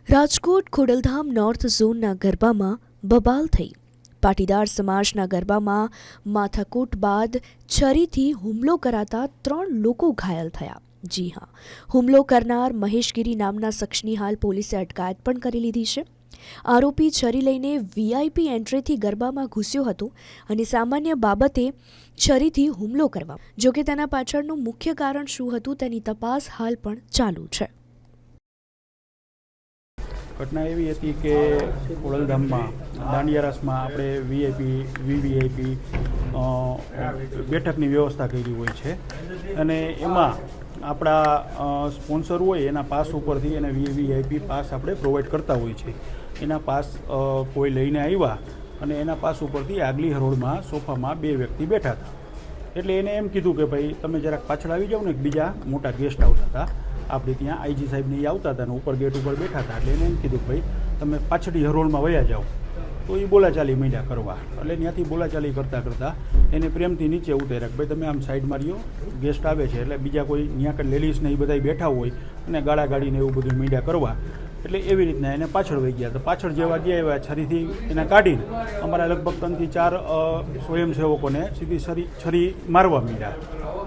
Rajkot Khodaldham north ઝોનના ગરબામાં બબાલ થઈ। પાટીદાર સમાજના ગરબામાં માથાકૂટ બાદ છરીથી હુમલો કરાતા 3 લોકો ઘાયલ થયા। જી હા, હુમલો કરનાર મહેશગીરી નામના શખ્સની હાલ પોલીસે અટકાયત પણ કરી લીધી છે। આરોપી છરી લઈને વીઆઈપી એન્ટ્રીથી ગરબામાં ઘૂસ્યો હતો અને સામાન્ય બાબતે છરીથી હુમલો કરવા। જોકે તેના પાછળનું મુખ્ય કારણ શું હતું તેની તપાસ હાલ પણ ચાલુ છે। ઘટના એવી હતી કે ખોડલધામમાં દાંડિયા આપણે વીવીઆઈપી બેઠકની વ્યવસ્થા કરી હોય છે અને એમાં આપણા સ્પોન્સર હોય એના પાસ ઉપરથી એને વીવીઆઈપી પાસ આપણે પ્રોવાઈડ કરતા હોય છે। એના પાસ કોઈ લઈને આવ્યા અને એના પાસ ઉપરથી આગલી હરોળમાં સોફામાં 2 વ્યક્તિ બેઠા હતા। એટલે એને એમ કીધું કે ભાઈ તમે જરાક પાછળ આવી જાઓ ને, બીજા મોટા ગેસ્ટ આવતા હતા આપણે ત્યાં, આઈજી સાહેબને એ આવતા હતા ને ઉપર ગેટ ઉપર બેઠા હતા। એટલે એને એમ કીધું કે ભાઈ તમે પાછળની હરોળમાં વયા જાઓ। તો એ બોલાચાલી માંડ્યા કરવા। એટલે ત્યાંથી બોલાચાલી કરતાં એને પ્રેમથી નીચે ઉતાર્યા કે ભાઈ તમે આમ સાઈડમાં રહ્યો, ગેસ્ટ આવે છે। એટલે બીજા કોઈ ત્યાં લેડીઝને એ બધા બેઠા હોય અને ગાળાગાળીને એવું બધું માંડ્યા કરવા। એટલે એવી રીતના એને પાછળ વહી ગયા। તો પાછળ જેવા ગયા એવા છરીથી એને કાઢીને અમારા લગભગ 3 થી 4 સ્વયંસેવકોને સીધી છરી મારવા માંડ્યા